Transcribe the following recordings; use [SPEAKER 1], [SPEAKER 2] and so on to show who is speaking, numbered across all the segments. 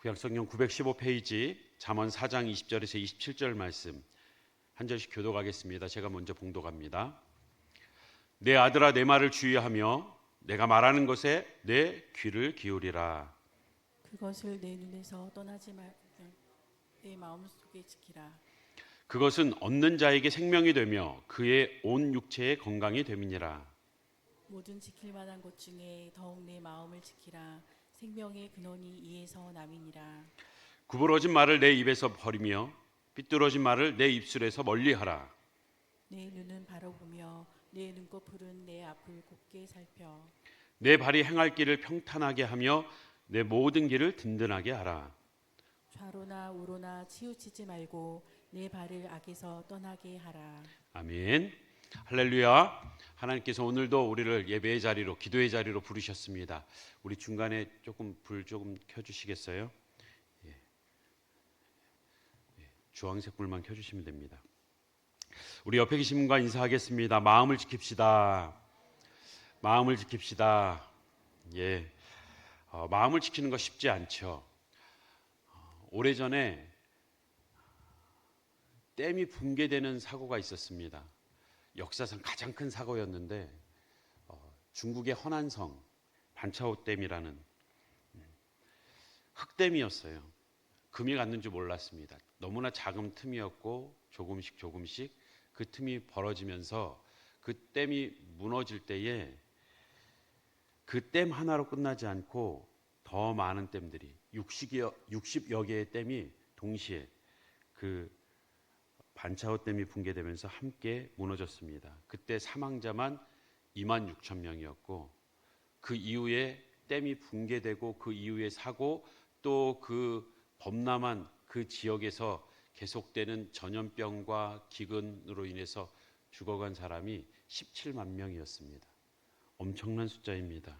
[SPEAKER 1] 구약성경 915페이지 잠언 4장 20절에서 27절 말씀 한 절씩 교독하겠습니다. 제가 먼저 봉독합니다. 내 아들아, 내 말을 주의하며 내가 말하는 것에 내 귀를 기울이라.
[SPEAKER 2] 그것을 내 눈에서 떠나지 말고 내 마음속에 지키라.
[SPEAKER 1] 그것은 얻는 자에게 생명이 되며 그의 온 육체의 건강이 됨이니라.
[SPEAKER 2] 모든 지킬 만한 것 중에 더욱 내 마음을 지키라. 생명의 근원이 이에서 남이니라.
[SPEAKER 1] 구부러진 말을 내 입에서 버리며 삐뚤어진 말을 내 입술에서 멀리하라.
[SPEAKER 2] 내 눈은 바로 보며 내 눈꺼풀은 내 앞을 곱게 살펴.
[SPEAKER 1] 내 발이 행할 길을 평탄하게 하며 내 모든 길을 든든하게 하라.
[SPEAKER 2] 좌로나 우로나 치우치지 말고 내 발을 악에서 떠나게 하라.
[SPEAKER 1] 아멘. 할렐루야. 하나님께서 오늘도 우리를 예배의 자리로, 기도의 자리로 부르셨습니다. 우리 중간에 불 조금 켜주시겠어요? 주황색 불만 켜주시면 됩니다. 우리 옆에 계신 분과 인사하겠습니다. 마음을 지킵시다. 마음을 지킵시다. 마음을 지키는 거 쉽지 않죠. 오래전에 댐이 붕괴되는 사고가 있었습니다. 역사상 가장 큰 사고였는데 중국의 허난성 반차오 댐이라는 흙댐이었어요. 금이 갔는 줄 몰랐습니다. 너무나 작은 틈이었고 조금씩 그 틈이 벌어지면서 그 댐이 무너질 때에 그 댐 하나로 끝나지 않고 더 많은 댐들이 60여 개의 댐이 동시에 그 반차오 댐이 붕괴되면서 함께 무너졌습니다. 그때 사망자만 26,000명이었고 그 이후에 댐이 붕괴되고 그 이후의 사고 또 그 범람한 그 지역에서 계속되는 전염병과 기근으로 인해서 죽어간 사람이 17만 명이었습니다. 엄청난 숫자입니다.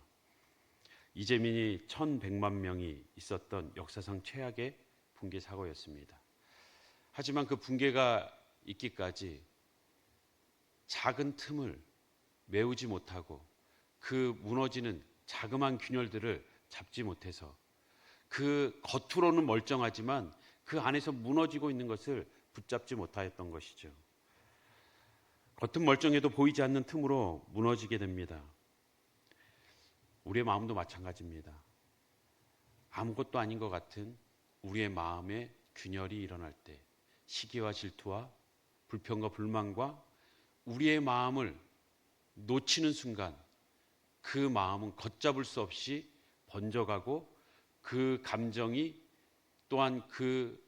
[SPEAKER 1] 이재민이 1,100만 명이 있었던 역사상 최악의 붕괴 사고였습니다. 하지만 그 붕괴가 있기까지 작은 틈을 메우지 못하고 그 무너지는 자그마한 균열들을 잡지 못해서 그 겉으로는 멀쩡하지만 그 안에서 무너지고 있는 것을 붙잡지 못하였던 것이죠. 겉은 멀쩡해도 보이지 않는 틈으로 무너지게 됩니다. 우리의 마음도 마찬가지입니다. 아무것도 아닌 것 같은 우리의 마음에 균열이 일어날 때 시기와 질투와 불평과 불만과 우리의 마음을 놓치는 순간 그 마음은 걷잡을 수 없이 번져가고 그 감정이 또한 그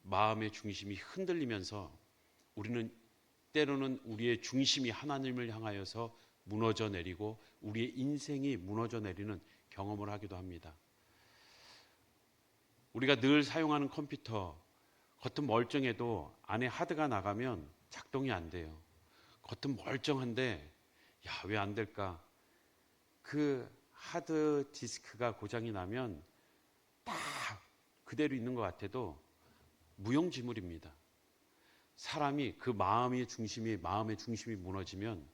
[SPEAKER 1] 마음의 중심이 흔들리면서 우리는 때로는 우리의 중심이 하나님을 향하여서 무너져 내리고 우리의 인생이 무너져 내리는 경험을 하기도 합니다. 우리가 늘 사용하는 컴퓨터 겉은 멀쩡해도 안에 하드가 나가면 작동이 안 돼요. 겉은 멀쩡한데 왜 안 될까? 그 하드 디스크가 고장이 나면 딱 그대로 있는 것 같아도 무용지물입니다. 사람이 그 마음의 중심이 무너지면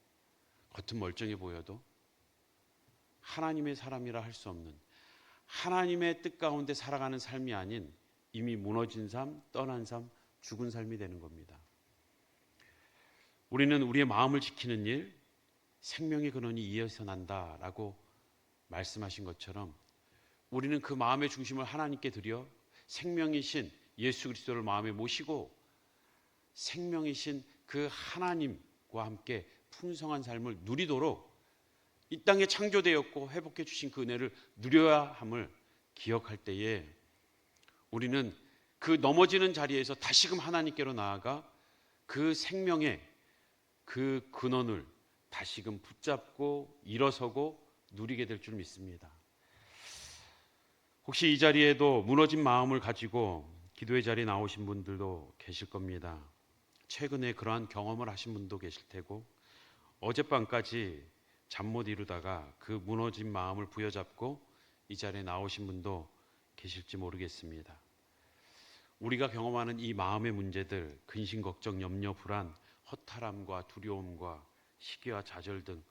[SPEAKER 1] 겉은 멀쩡해 보여도 하나님의 사람이라 할 수 없는 하나님의 뜻 가운데 살아가는 삶이 아닌 이미 무너진 삶, 떠난 삶, 죽은 삶이 되는 겁니다. 우리는 우리의 마음을 지키는 일, 생명의 근원이 이에서 난다라고 말씀하신 것처럼 우리는 그 마음의 중심을 하나님께 드려 생명이신 예수 그리스도를 마음에 모시고 생명이신 그 하나님과 함께 풍성한 삶을 누리도록 이 땅에 창조되었고 회복해 주신 그 은혜를 누려야 함을 기억할 때에 우리는 그 넘어지는 자리에서 다시금 하나님께로 나아가 그 생명의 그 근원을 다시금 붙잡고 일어서고 누리게 될 줄 믿습니다. 혹시 이 자리에도 무너진 마음을 가지고 기도의 자리에 나오신 분들도 계실 겁니다. 최근에 그러한 경험을 하신 분도 계실 테고 어젯밤까지 잠 못 이루다가 그 무너진 마음을 부여잡고 이 자리에 나오신 분도 계실지 모르겠습니다. 우리가 경험하는 이 마음의 문제들, 근심, 걱정, 염려, 불안, 허탈함과 두려움과 시기와 좌절 등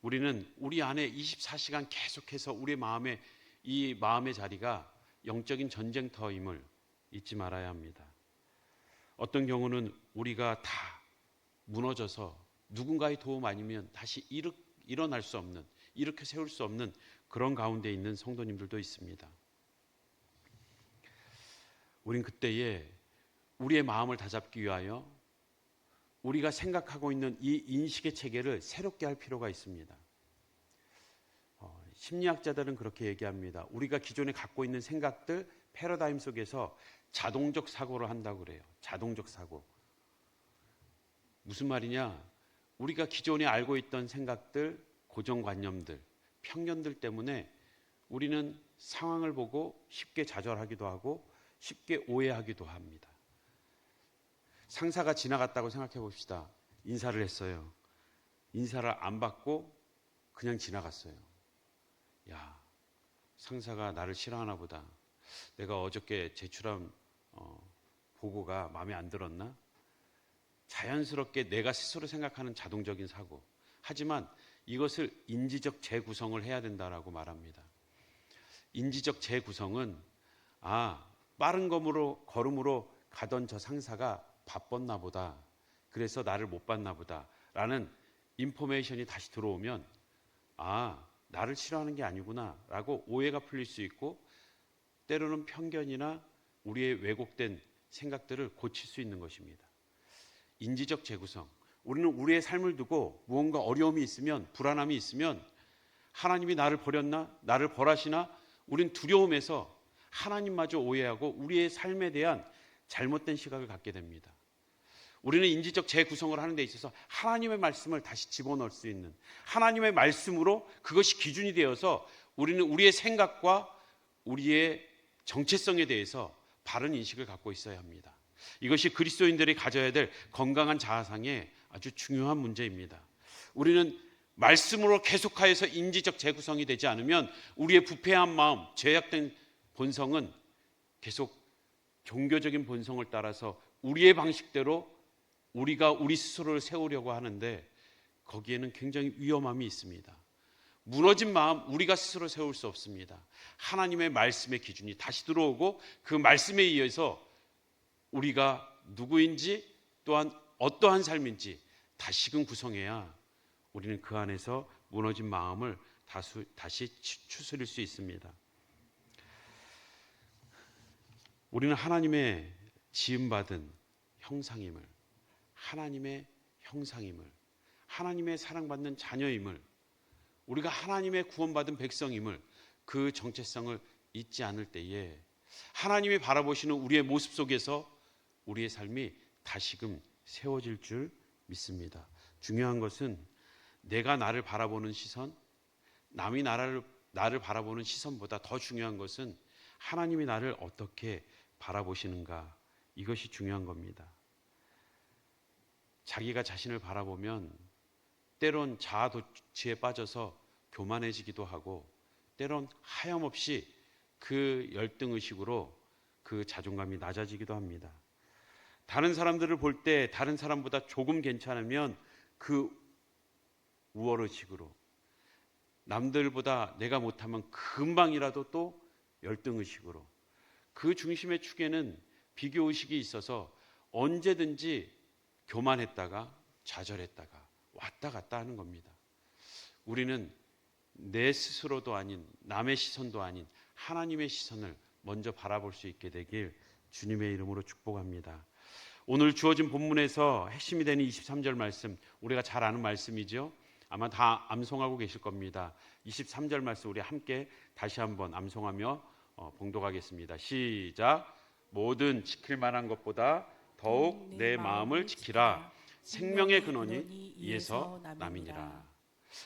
[SPEAKER 1] 우리는 우리 안에 24시간 계속해서 우리 마음에 이 마음의 자리가 영적인 전쟁터임을 잊지 말아야 합니다. 어떤 경우는 우리가 다 무너져서 누군가의 도움 아니면 다시 일어날 수 없는, 이렇게 세울 수 없는 그런 가운데 있는 성도님들도 있습니다. 우린 그때에 우리의 마음을 다잡기 위하여 우리가 생각하고 있는 이 인식의 체계를 새롭게 할 필요가 있습니다. 심리학자들은 그렇게 얘기합니다. 우리가 기존에 갖고 있는 생각들, 패러다임 속에서 자동적 사고를 한다고 그래요. 자동적 사고. 무슨 말이냐? 우리가 기존에 알고 있던 생각들, 고정관념들, 편견들 때문에 우리는 상황을 보고 쉽게 좌절하기도 하고 쉽게 오해하기도 합니다. 상사가 지나갔다고 생각해 봅시다. 인사를 했어요. 인사를 안 받고 그냥 지나갔어요. 야, 상사가 나를 싫어하나 보다. 내가 어저께 제출한 보고가 마음에 안 들었나? 자연스럽게 내가 스스로 생각하는 자동적인 사고. 하지만 이것을 인지적 재구성을 해야 된다라고 말합니다. 인지적 재구성은 빠른 걸음으로 가던 저 상사가 바빴나 보다. 그래서 나를 못 봤나 보다. 라는 인포메이션이 다시 들어오면 나를 싫어하는 게 아니구나 라고 오해가 풀릴 수 있고 때로는 편견이나 우리의 왜곡된 생각들을 고칠 수 있는 것입니다. 인지적 재구성. 우리는 우리의 삶을 두고 무언가 어려움이 있으면 불안함이 있으면 하나님이 나를 버렸나? 나를 벌하시나? 우린 두려움에서 하나님마저 오해하고 우리의 삶에 대한 잘못된 시각을 갖게 됩니다. 우리는 인지적 재구성을 하는 데 있어서 하나님의 말씀을 다시 집어넣을 수 있는 하나님의 말씀으로 그것이 기준이 되어서 우리는 우리의 생각과 우리의 정체성에 대해서 바른 인식을 갖고 있어야 합니다. 이것이 그리스도인들이 가져야 될 건강한 자아상의 아주 중요한 문제입니다. 우리는 말씀으로 계속하여서 인지적 재구성이 되지 않으면 우리의 부패한 마음, 죄악된 본성은 계속 종교적인 본성을 따라서 우리의 방식대로 우리가 우리 스스로를 세우려고 하는데 거기에는 굉장히 위험함이 있습니다. 무너진 마음 우리가 스스로 세울 수 없습니다. 하나님의 말씀의 기준이 다시 들어오고 그 말씀에 의해서 우리가 누구인지 또한 어떠한 삶인지 다시금 구성해야 우리는 그 안에서 무너진 마음을 다시 추스릴 수 있습니다. 우리는 하나님의 지음받은 형상임을, 하나님의 형상임을, 하나님의 사랑받는 자녀임을, 우리가 하나님의 구원받은 백성임을, 그 정체성을 잊지 않을 때에 하나님이 바라보시는 우리의 모습 속에서 우리의 삶이 다시금 세워질 줄 믿습니다. 중요한 것은 내가 나를 바라보는 시선, 남이 나를 바라보는 시선보다 더 중요한 것은 하나님이 나를 어떻게 바라보시는가, 이것이 중요한 겁니다. 자기가 자신을 바라보면 때론 자아도취에 빠져서 교만해지기도 하고 때론 하염없이 그 열등의식으로 그 자존감이 낮아지기도 합니다. 다른 사람들을 볼 때 다른 사람보다 조금 괜찮으면 그 우월의식으로, 남들보다 내가 못하면 금방이라도 또 열등의식으로, 그 중심의 축에는 비교의식이 있어서 언제든지 교만했다가 좌절했다가 왔다 갔다 하는 겁니다. 우리는 내 스스로도 아닌 남의 시선도 아닌 하나님의 시선을 먼저 바라볼 수 있게 되길 주님의 이름으로 축복합니다. 오늘 주어진 본문에서 핵심이 되는 23절 말씀, 우리가 잘 아는 말씀이죠. 아마 다 암송하고 계실 겁니다. 23절 말씀 우리 함께 다시 한번 암송하며 봉독하겠습니다. 시작. 모든 지킬 만한 것보다 더욱 내 마음을 지키라. 생명의 근원이 이에서 남이니라.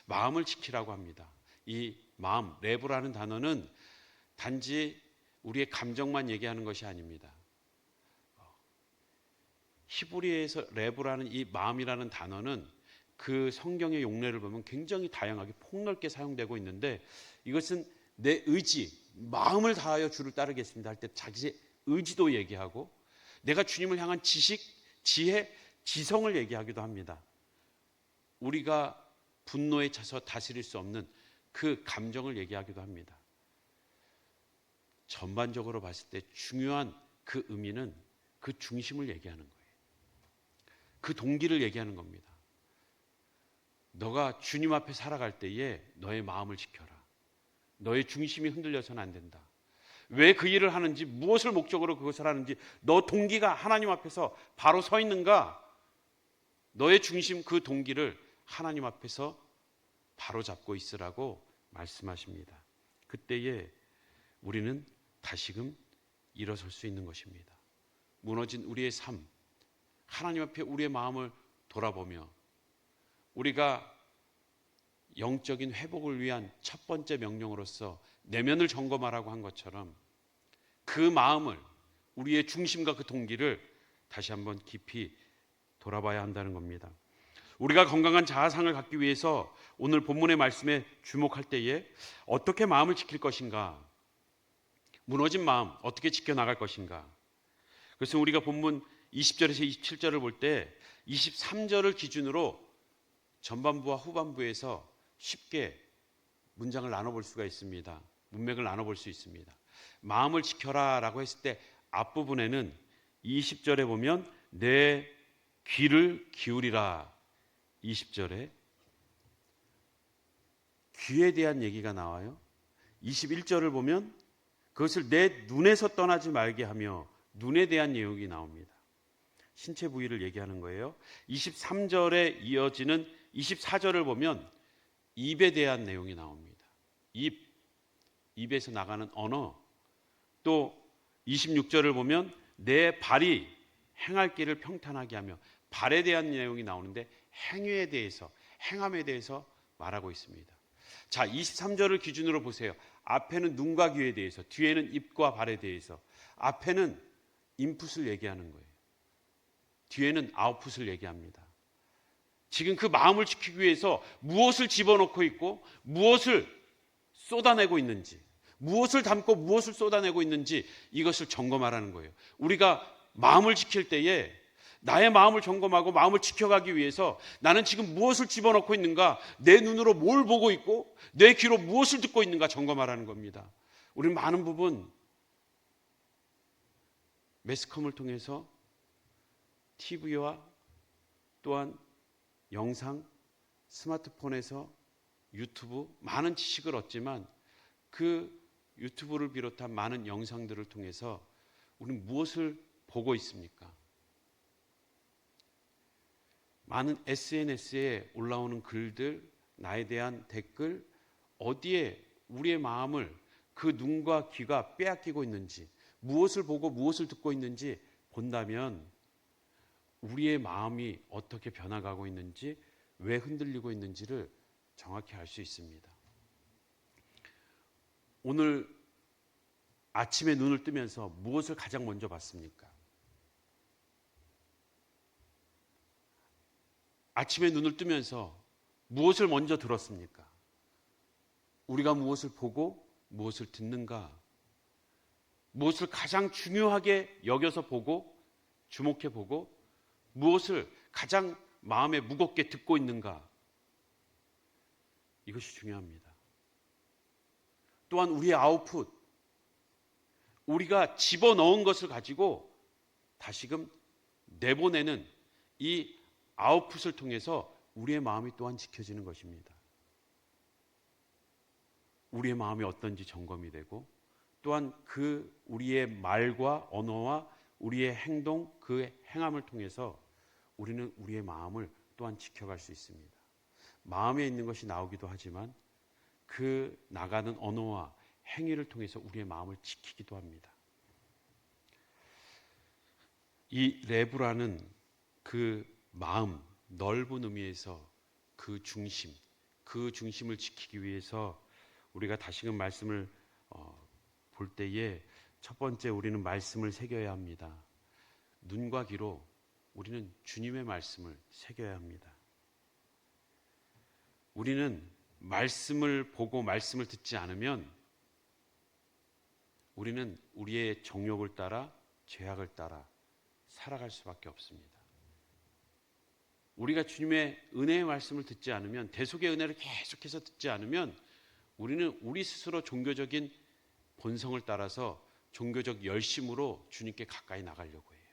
[SPEAKER 1] 마음을 지키라고 합니다. 이 마음, 레브라는 단어는 단지 우리의 감정만 얘기하는 것이 아닙니다. 히브리어에서 레브라는 이 마음이라는 단어는 그 성경의 용례를 보면 굉장히 다양하게 폭넓게 사용되고 있는데, 이것은 내 의지, 마음을 다하여 주를 따르겠습니다 할 때 자기의 의지도 얘기하고, 내가 주님을 향한 지식, 지혜, 지성을 얘기하기도 합니다. 우리가 분노에 차서 다스릴 수 없는 그 감정을 얘기하기도 합니다. 전반적으로 봤을 때 중요한 그 의미는 그 중심을 얘기하는 거예요. 그 동기를 얘기하는 겁니다. 너가 주님 앞에 살아갈 때에 너의 마음을 지켜라. 너의 중심이 흔들려서는 안 된다. 왜 그 일을 하는지, 무엇을 목적으로 그것을 하는지, 너 동기가 하나님 앞에서 바로 서 있는가? 너의 중심, 그 동기를 하나님 앞에서 바로 잡고 있으라고 말씀하십니다. 그때에 우리는 다시금 일어설 수 있는 것입니다. 무너진 우리의 삶, 하나님 앞에 우리의 마음을 돌아보며 우리가 영적인 회복을 위한 첫 번째 명령으로서 내면을 점검하라고 한 것처럼 그 마음을, 우리의 중심과 그 동기를 다시 한번 깊이 돌아봐야 한다는 겁니다. 우리가 건강한 자아상을 갖기 위해서 오늘 본문의 말씀에 주목할 때에 어떻게 마음을 지킬 것인가, 무너진 마음 어떻게 지켜나갈 것인가. 그래서 우리가 본문 20절에서 27절을 볼 때 23절을 기준으로 전반부와 후반부에서 쉽게 문장을 나눠볼 수가 있습니다. 문맥을 나눠볼 수 있습니다. 마음을 지켜라 라고 했을 때 앞부분에는 20절에 보면 내 귀를 기울이라, 20절에 귀에 대한 얘기가 나와요. 21절을 보면 그것을 내 눈에서 떠나지 말게 하며 눈에 대한 내용이 나옵니다. 신체 부위를 얘기하는 거예요. 23절에 이어지는 24절을 보면 입에 대한 내용이 나옵니다. 입에서 나가는 언어. 또 26절을 보면 내 발이 행할 길을 평탄하게 하며 발에 대한 내용이 나오는데 행위에 대해서, 행함에 대해서 말하고 있습니다. 자, 23절을 기준으로 보세요. 앞에는 눈과 귀에 대해서, 뒤에는 입과 발에 대해서. 앞에는 인풋을 얘기하는 거예요. 뒤에는 아웃풋을 얘기합니다. 지금 그 마음을 지키기 위해서 무엇을 집어넣고 있고 무엇을 쏟아내고 있는지, 무엇을 담고 무엇을 쏟아내고 있는지 이것을 점검하라는 거예요. 우리가 마음을 지킬 때에 나의 마음을 점검하고 마음을 지켜가기 위해서 나는 지금 무엇을 집어넣고 있는가, 내 눈으로 뭘 보고 있고 내 귀로 무엇을 듣고 있는가 점검하라는 겁니다. 우리는 많은 부분 매스컴을 통해서 TV와 또한 영상, 스마트폰에서 유튜브 많은 지식을 얻지만 그 유튜브를 비롯한 많은 영상들을 통해서 우리는 무엇을 보고 있습니까? 많은 SNS에 올라오는 글들, 나에 대한 댓글, 어디에 우리의 마음을, 그 눈과 귀가 빼앗기고 있는지, 무엇을 보고 무엇을 듣고 있는지 본다면 우리의 마음이 어떻게 변화가고 있는지, 왜 흔들리고 있는지를 정확히 알 수 있습니다. 오늘 아침에 눈을 뜨면서 무엇을 가장 먼저 봤습니까? 아침에 눈을 뜨면서 무엇을 먼저 들었습니까? 우리가 무엇을 보고 무엇을 듣는가? 무엇을 가장 중요하게 여겨서 보고 주목해 보고 무엇을 가장 마음에 무겁게 듣고 있는가? 이것이 중요합니다. 또한 우리의 아웃풋, 우리가 집어넣은 것을 가지고 다시금 내보내는 이 아웃풋을 통해서 우리의 마음이 또한 지켜지는 것입니다. 우리의 마음이 어떤지 점검이 되고 또한 그 우리의 말과 언어와 우리의 행동, 그 행함을 통해서 우리는 우리의 마음을 또한 지켜갈 수 있습니다. 마음에 있는 것이 나오기도 하지만 그 나가는 언어와 행위를 통해서 우리의 마음을 지키기도 합니다. 이 레브라는 그 마음, 넓은 의미에서 그 중심, 그 중심을 지키기 위해서 우리가 다시금 말씀을 볼 때에 첫 번째 우리는 말씀을 새겨야 합니다. 눈과 귀로 우리는 주님의 말씀을 새겨야 합니다. 우리는 말씀을 보고 말씀을 듣지 않으면 우리는 우리의 정욕을 따라 죄악을 따라 살아갈 수밖에 없습니다. 우리가 주님의 은혜의 말씀을 듣지 않으면, 대속의 은혜를 계속해서 듣지 않으면 우리는 우리 스스로 종교적인 본성을 따라서 종교적 열심으로 주님께 가까이 나가려고 해요.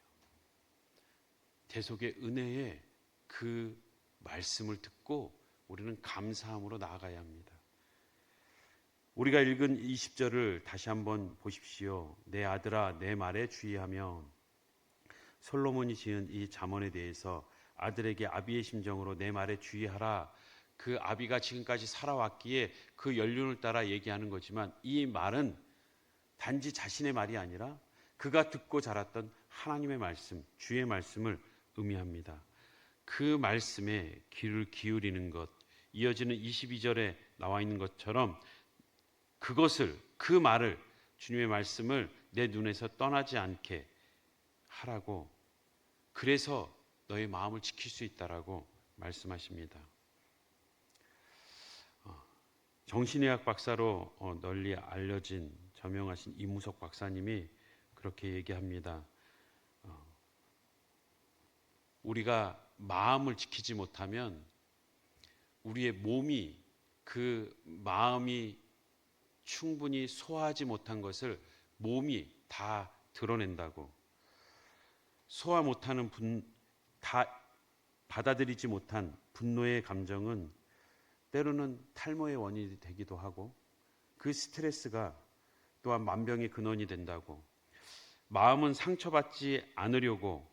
[SPEAKER 1] 대속의 은혜에 그 말씀을 듣고 우리는 감사함으로 나아가야 합니다. 우리가 읽은 20절을 다시 한번 보십시오. 내 아들아 내 말에 주의하며. 솔로몬이 지은 이 잠언에 대해서 아들에게 아비의 심정으로 내 말에 주의하라. 그 아비가 지금까지 살아왔기에 그 연륜을 따라 얘기하는 거지만 이 말은 단지 자신의 말이 아니라 그가 듣고 자랐던 하나님의 말씀, 주의 말씀을 의미합니다. 그 말씀에 귀를 기울이는 것, 이어지는 22절에 나와 있는 것처럼 그것을, 그 말을, 주님의 말씀을 내 눈에서 떠나지 않게 하라고, 그래서 너의 마음을 지킬 수 있다라고 말씀하십니다. 정신의학 박사로 널리 알려진 저명하신 이무석 박사님이 그렇게 얘기합니다. 우리가 마음을 지키지 못하면 우리의 몸이 그 마음이 충분히 소화하지 못한 것을 몸이 다 드러낸다고. 소화 못하는 다 받아들이지 못한 분노의 감정은 때로는 탈모의 원인이 되기도 하고 그 스트레스가 또한 만병의 근원이 된다고. 마음은 상처받지 않으려고,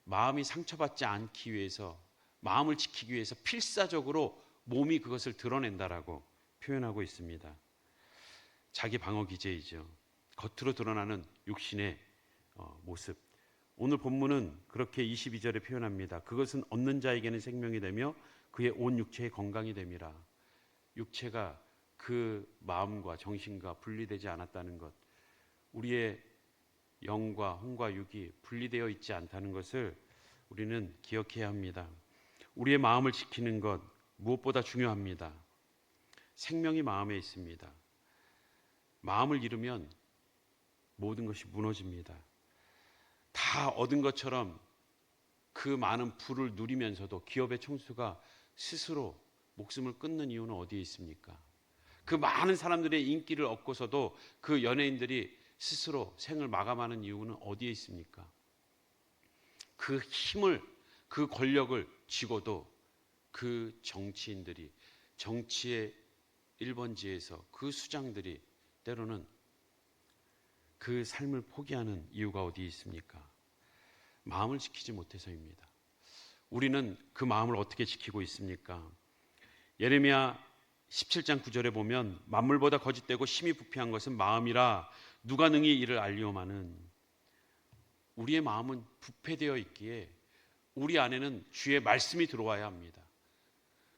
[SPEAKER 1] 마음이 상처받지 않기 위해서, 마음을 지키기 위해서 필사적으로 몸이 그것을 드러낸다라고 표현하고 있습니다. 자기 방어 기제이죠. 겉으로 드러나는 육신의 모습. 오늘 본문은 그렇게 22절에 표현합니다. 그것은 얻는 자에게는 생명이 되며 그의 온 육체의 건강이 됨이라. 육체가 그 마음과 정신과 분리되지 않았다는 것, 우리의 영과 혼과 육이 분리되어 있지 않다는 것을 우리는 기억해야 합니다. 우리의 마음을 지키는 것 무엇보다 중요합니다. 생명이 마음에 있습니다. 마음을 잃으면 모든 것이 무너집니다. 다 얻은 것처럼 그 많은 부를 누리면서도 기업의 총수가 스스로 목숨을 끊는 이유는 어디에 있습니까? 그 많은 사람들의 인기를 얻고서도 그 연예인들이 스스로 생을 마감하는 이유는 어디에 있습니까? 그 힘을, 그 권력을 쥐고도 그 정치인들이, 정치의 1번지에서 그 수장들이 때로는 그 삶을 포기하는 이유가 어디에 있습니까? 마음을 지키지 못해서입니다. 우리는 그 마음을 어떻게 지키고 있습니까? 예레미야 17장 9절에 보면 만물보다 거짓되고 심히 부패한 것은 마음이라 누가 능히 이를 알리오마는. 우리의 마음은 부패되어 있기에 우리 안에는 주의 말씀이 들어와야 합니다.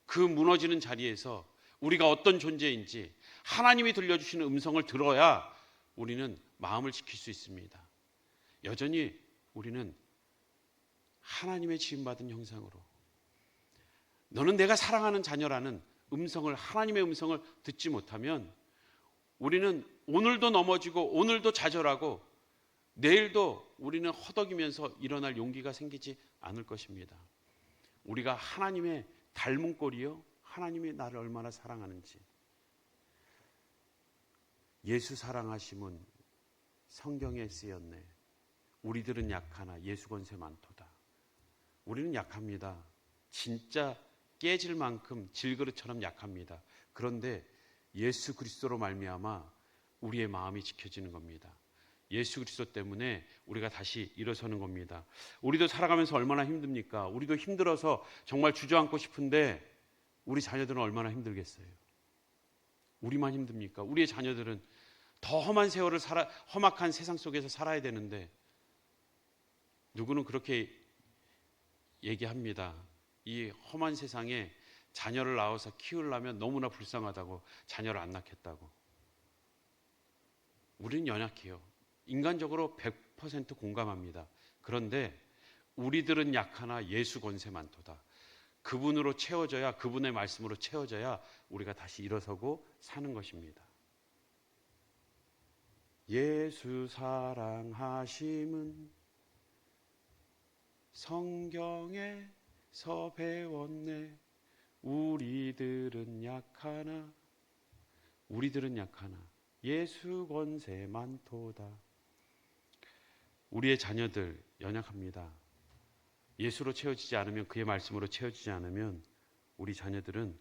[SPEAKER 1] 그 무너지는 자리에서 우리가 어떤 존재인지 하나님이 들려주시는 음성을 들어야 우리는 마음을 지킬 수 있습니다. 여전히 우리는 하나님의 지음받은 형상으로, 너는 내가 사랑하는 자녀라는 음성을, 하나님의 음성을 듣지 못하면 우리는 오늘도 넘어지고 오늘도 좌절하고 내일도 우리는 허덕이면서 일어날 용기가 생기지 않을 것입니다. 우리가 하나님의 닮은 꼴이요, 하나님이 나를 얼마나 사랑하는지. 예수 사랑하심은 성경에 쓰였네. 우리들은 약하나 예수 권세 많도다. 우리는 약합니다. 진짜 깨질 만큼 질그릇처럼 약합니다. 그런데 예수 그리스도로 말미암아 우리의 마음이 지켜지는 겁니다. 예수 그리스도 때문에 우리가 다시 일어서는 겁니다. 우리도 살아가면서 얼마나 힘듭니까? 우리도 힘들어서 정말 주저앉고 싶은데 우리 자녀들은 얼마나 힘들겠어요? 우리만 힘듭니까? 우리의 자녀들은 더 험한 세월을 험악한 세상 속에서 살아야 되는데, 누구는 그렇게 얘기합니다. 이 험한 세상에 자녀를 낳아서 키우려면 너무나 불쌍하다고, 자녀를 안 낳겠다고. 우리는 연약해요. 인간적으로 100% 공감합니다. 그런데 우리들은 약하나 예수 권세 많도다. 그분으로 채워져야, 그분의 말씀으로 채워져야 우리가 다시 일어서고 사는 것입니다. 예수 사랑하심은 성경에서 배웠네. 우리들은 약하나 예수 권세 많도다. 우리의 자녀들 연약합니다. 예수로 채워지지 않으면, 그의 말씀으로 채워지지 않으면 우리 자녀들은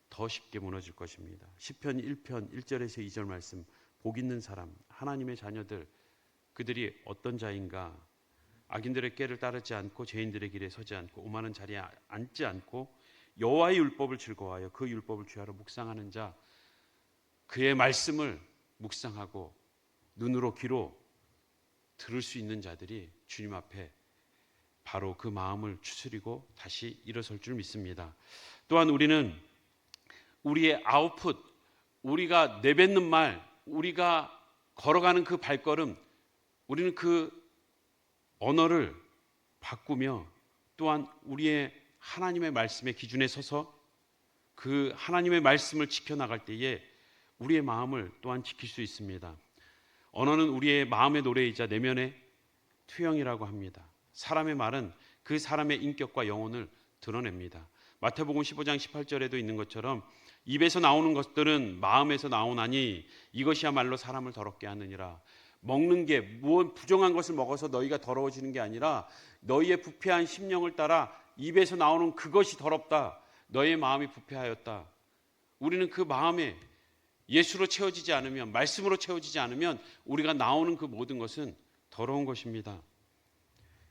[SPEAKER 1] 더 쉽게 무너질 것입니다. 시편 1편 1절에서 2절 말씀, 복 있는 사람, 하나님의 자녀들, 그들이 어떤 자인가? 악인들의 꾀를 따르지 않고 죄인들의 길에 서지 않고 오만한 자리에 앉지 않고 여호와의 율법을 즐거워하여 그 율법을 주야로 묵상하는 자, 그의 말씀을 묵상하고 눈으로 귀로 들을 수 있는 자들이 주님 앞에 바로 그 마음을 추스리고 다시 일어설 줄 믿습니다. 또한 우리는 우리의 아웃풋, 우리가 내뱉는 말, 우리가 걸어가는 그 발걸음, 우리는 그 언어를 바꾸며 또한 우리의 하나님의 말씀의 기준에 서서 그 하나님의 말씀을 지켜나갈 때에 우리의 마음을 또한 지킬 수 있습니다. 언어는 우리의 마음의 노래이자 내면의 투영이라고 합니다. 사람의 말은 그 사람의 인격과 영혼을 드러냅니다. 마태복음 15장 18절에도 있는 것처럼 입에서 나오는 것들은 마음에서 나오나니 이것이야말로 사람을 더럽게 하느니라. 먹는 게 무엇 부정한 것을 먹어서 너희가 더러워지는 게 아니라 너희의 부패한 심령을 따라 입에서 나오는 그것이 더럽다. 너희의 마음이 부패하였다. 우리는 그 마음에 예수로 채워지지 않으면, 말씀으로 채워지지 않으면 우리가 나오는 그 모든 것은 더러운 것입니다.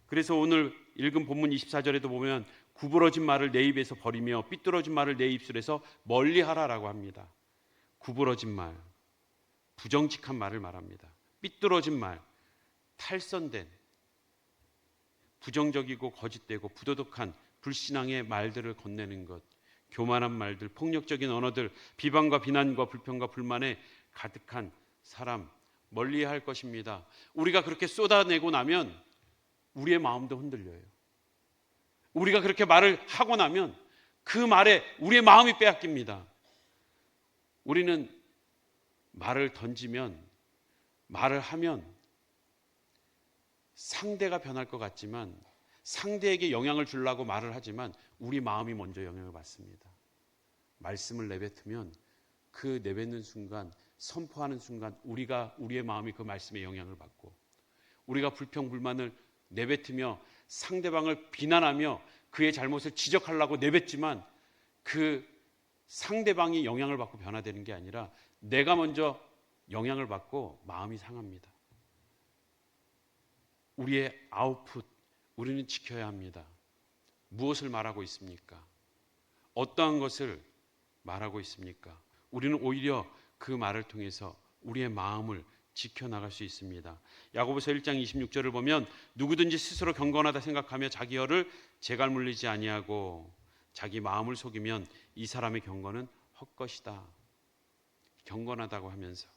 [SPEAKER 1] 그래서 오늘 읽은 본문 24절에도 보면 구부러진 말을 내 입에서 버리며 삐뚤어진 말을 내 입술에서 멀리하라라고 합니다. 구부러진 말, 부정직한 말을 말합니다. 삐뚤어진 말, 탈선된, 부정적이고 거짓되고 부도덕한 불신앙의 말들을 건네는 것, 교만한 말들, 폭력적인 언어들, 비방과 비난과 불평과 불만에 가득한 사람 멀리해야 할 것입니다. 우리가 그렇게 쏟아내고 나면 우리의 마음도 흔들려요. 우리가 그렇게 말을 하고 나면 그 말에 우리의 마음이 빼앗깁니다. 우리는 말을 던지면, 말을 하면 상대가 변할 것 같지만, 상대에게 영향을 주려고 말을 하지만 우리 마음이 먼저 영향을 받습니다. 말씀을 내뱉으면 그 내뱉는 순간, 선포하는 순간 우리의 마음이 그 말씀에 영향을 받고, 우리가 불평 불만을 내뱉으며 상대방을 비난하며 그의 잘못을 지적하려고 내뱉지만 그 상대방이 영향을 받고 변화되는 게 아니라 내가 먼저 영향을 받고 마음이 상합니다. 우리의 아웃풋, 우리는 지켜야 합니다. 무엇을 말하고 있습니까? 어떠한 것을 말하고 있습니까? 우리는 오히려 그 말을 통해서 우리의 마음을 지켜나갈 수 있습니다. 야고보서 1장 26절을 보면 누구든지 스스로 경건하다 생각하며 자기 혀를 재갈 물리지 아니하고 자기 마음을 속이면 이 사람의 경건은 헛것이다. 경건하다고 하면서,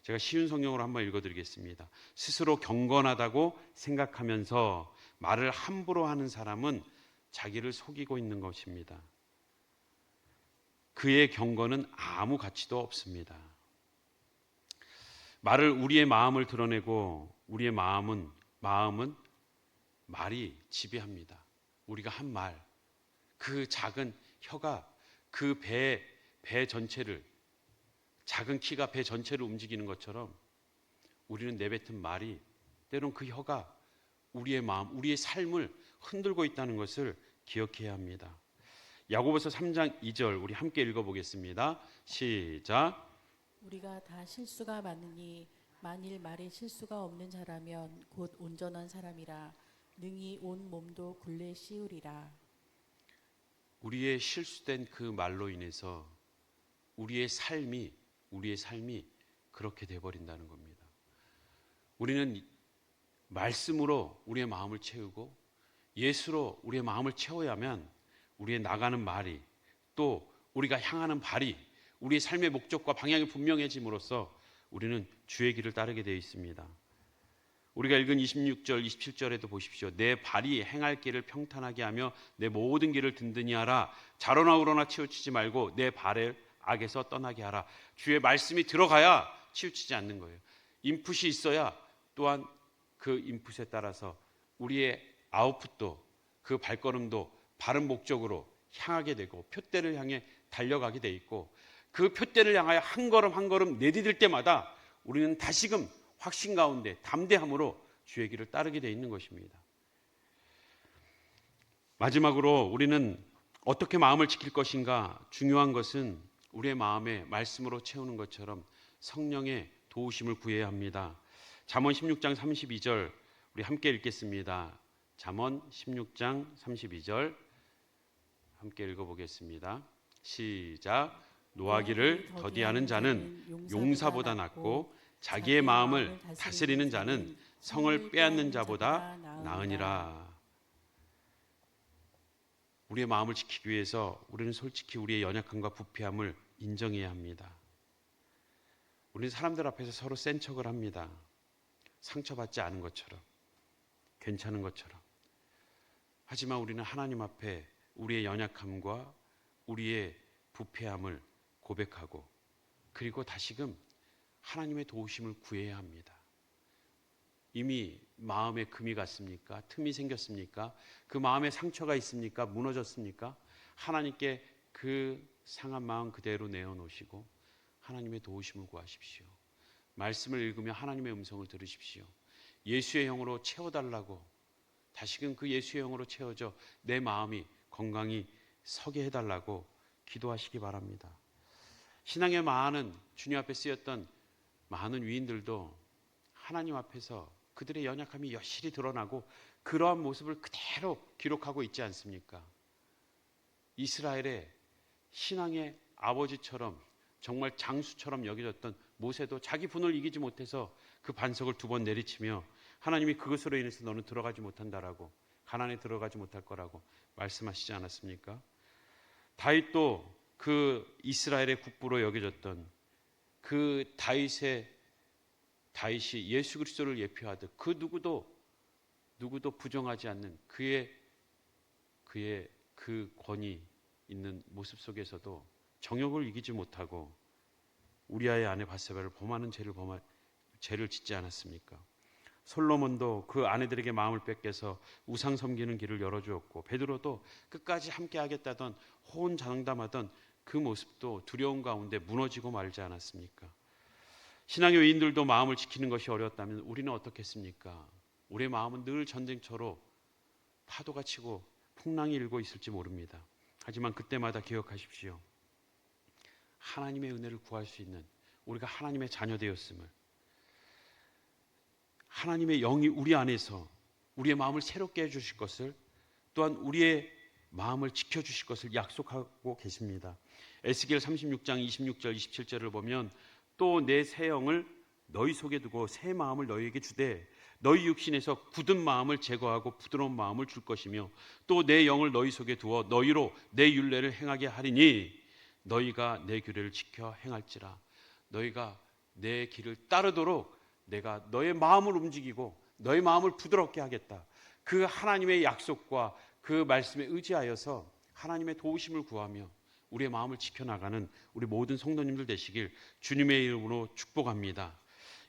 [SPEAKER 1] 제가 쉬운 성경으로 한번 읽어드리겠습니다. 스스로 경건하다고 생각하면서 말을 함부로 하는 사람은 자기를 속이고 있는 것입니다. 그의 경건은 아무 가치도 없습니다. 우리의 마음을 드러내고 우리의 마음은 말이 지배합니다. 우리가 한 말, 그 작은 혀가 그 배 전체를, 작은 키가 배 전체를 움직이는 것처럼 우리는 내뱉은 말이, 때론 그 혀가 우리의 마음, 우리의 삶을 흔들고 있다는 것을 기억해야 합니다. 야고보서 3장 2절 우리 함께 읽어보겠습니다. 시작.
[SPEAKER 2] 우리가 다 실수가 많으니 만일 말에 실수가 없는 자라면 곧 온전한 사람이라 능히 온 몸도 굴레 씌우리라.
[SPEAKER 1] 우리의 실수된 그 말로 인해서 우리의 삶이 그렇게 돼버린다는 겁니다. 우리는 말씀으로 우리의 마음을 채우고 예수로 우리의 마음을 채워야만 우리의 나가는 말이, 또 우리가 향하는 발이, 우리의 삶의 목적과 방향이 분명해짐으로써 우리는 주의 길을 따르게 되어 있습니다. 우리가 읽은 26절, 27절에도 보십시오. 내 발이 행할 길을 평탄하게 하며 내 모든 길을 든든히 하라. 좌로나 우로나 치우치지 말고 내 발을 악에서 떠나게 하라. 주의 말씀이 들어가야 치우치지 않는 거예요. 인풋이 있어야 또한 그 인풋에 따라서 우리의 아웃풋도, 그 발걸음도 바른 목적으로 향하게 되고 표대를 향해 달려가게 돼 있고, 그 표대를 향하여 한 걸음 한 걸음 내디딜 때마다 우리는 다시금 확신 가운데 담대함으로 주의 길을 따르게 되어 있는 것입니다. 마지막으로 우리는 어떻게 마음을 지킬 것인가? 중요한 것은 우리의 마음에 말씀으로 채우는 것처럼 성령의 도우심을 구해야 합니다. 잠언 16장 32절 우리 함께 읽겠습니다. 잠언 16장 32절 함께 읽어보겠습니다. 시작. 노하기를 더디하는 자는 용사보다 낫고 자기의 마음을 다스리는 자는 성을 빼앗는 자보다 나으니라. 우리의 마음을 지키기 위해서 우리는 솔직히 우리의 연약함과 부패함을 인정해야 합니다. 우리는 사람들 앞에서 서로 센 척을 합니다. 상처받지 않은 것처럼, 괜찮은 것처럼. 하지만 우리는 하나님 앞에 우리의 연약함과 우리의 부패함을 고백하고 그리고 다시금 하나님의 도우심을 구해야 합니다. 이미 마음에 금이 갔습니까? 틈이 생겼습니까? 그 마음에 상처가 있습니까? 무너졌습니까? 하나님께 그 상한 마음 그대로 내어놓으시고 하나님의 도우심을 구하십시오. 말씀을 읽으며 하나님의 음성을 들으십시오. 예수의 영으로 채워달라고 다시금 그 예수의 영으로 채워져 내 마음이 건강히 서게 해달라고 기도하시기 바랍니다. 신앙의 많은 주님 앞에 쓰였던 많은 위인들도 하나님 앞에서 그들의 연약함이 여실히 드러나고 그러한 모습을 그대로 기록하고 있지 않습니까? 이스라엘의 신앙의 아버지처럼 정말 장수처럼 여겨졌던 모세도 자기 분을 이기지 못해서 그 반석을 2번 내리치며 하나님이 그것으로 인해서 너는 들어가지 못한다라고 가나안에 들어가지 못할 거라고 말씀하시지 않았습니까? 다윗도 그 이스라엘의 국부로 여겨졌던 그 다윗이 예수 그리스도를 예표하듯 그 누구도 부정하지 않는 그의 그 권위 있는 모습 속에서도 정욕을 이기지 못하고 우리아의 아내 밧세바를 범하는 죄를 짓지 않았습니까? 솔로몬도 그 아내들에게 마음을 뺏겨서 우상 섬기는 길을 열어주었고 베드로도 끝까지 함께 하겠다던 호언장담하던 그 모습도 두려움 가운데 무너지고 말지 않았습니까? 신앙의 위인들도 마음을 지키는 것이 어려웠다면 우리는 어떻겠습니까? 우리의 마음은 늘 전쟁터로 파도가 치고 풍랑이 일고 있을지 모릅니다. 하지만 그때마다 기억하십시오. 하나님의 은혜를 구할 수 있는 우리가 하나님의 자녀 되었음을, 하나님의 영이 우리 안에서 우리의 마음을 새롭게 해주실 것을, 또한 우리의 마음을 지켜주실 것을 약속하고 계십니다. 에스겔 36장 26절 27절을 보면 또 내 새 영을 너희 속에 두고 새 마음을 너희에게 주되 너희 육신에서 굳은 마음을 제거하고 부드러운 마음을 줄 것이며 또 내 영을 너희 속에 두어 너희로 내 율례를 행하게 하리니 너희가 내 규례를 지켜 행할지라. 너희가 내 길을 따르도록 내가 너의 마음을 움직이고 너의 마음을 부드럽게 하겠다. 그 하나님의 약속과 그 말씀에 의지하여서 하나님의 도우심을 구하며 우리의 마음을 지켜나가는 우리 모든 성도님들 되시길 주님의 이름으로 축복합니다.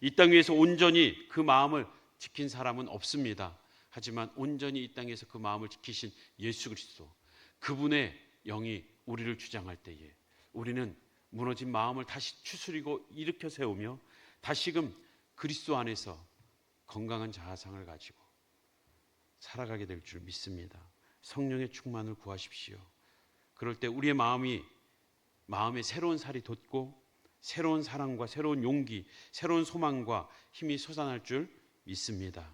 [SPEAKER 1] 이 땅 위에서 온전히 그 마음을 지킨 사람은 없습니다. 하지만 온전히 이 땅에서 그 마음을 지키신 예수 그리스도, 그분의 영이 우리를 주장할 때에 우리는 무너진 마음을 다시 추스리고 일으켜 세우며 다시금 그리스도 안에서 건강한 자아상을 가지고 살아가게 될 줄 믿습니다. 성령의 충만을 구하십시오. 그럴 때 우리의 마음에 새로운 살이 돋고 새로운 사랑과 새로운 용기, 새로운 소망과 힘이 솟아날 줄 믿습니다.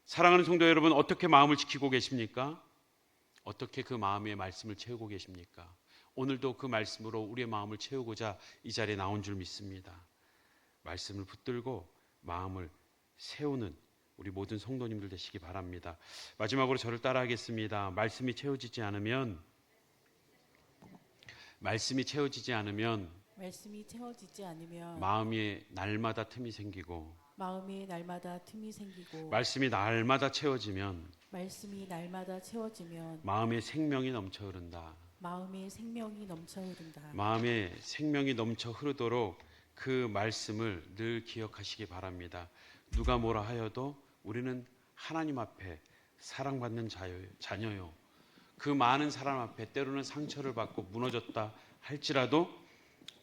[SPEAKER 1] 사랑하는 성도 여러분, 어떻게 마음을 지키고 계십니까? 어떻게 그 마음의 말씀을 채우고 계십니까? 오늘도 그 말씀으로 우리의 마음을 채우고자 이 자리에 나온 줄 믿습니다. 말씀을 붙들고 마음을 세우는 우리 모든 성도님들 되시기 바랍니다. 마지막으로 저를 따라하겠습니다. 말씀이 채워지지 않으면 마음이 날마다 틈이 생기고 말씀이 날마다 채워지면 마음의 생명이 넘쳐 흐른다. 마음의 생명이 넘쳐 흐르도록 그 말씀을 늘 기억하시기 바랍니다. 누가 뭐라 하여도 우리는 하나님 앞에 사랑받는 자녀요. 그 많은 사람 앞에 때로는 상처를 받고 무너졌다 할지라도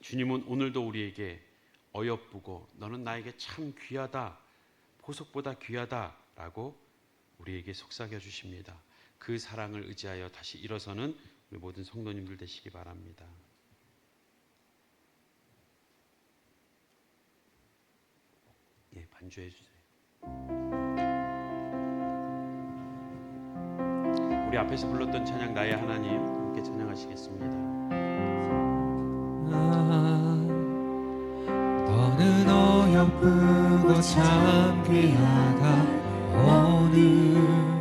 [SPEAKER 1] 주님은 오늘도 우리에게 어여쁘고 너는 나에게 참 귀하다, 보석보다 귀하다라고 우리에게 속삭여 주십니다. 그 사랑을 의지하여 다시 일어서는 우리 모든 성도님들 되시기 바랍니다. 예, 반주해 주세요. 우리 앞에서 불렀던 찬양 나의 하나님 함께 찬양하시겠습니다.
[SPEAKER 3] 너는 어여쁘고 참 귀하다. 오늘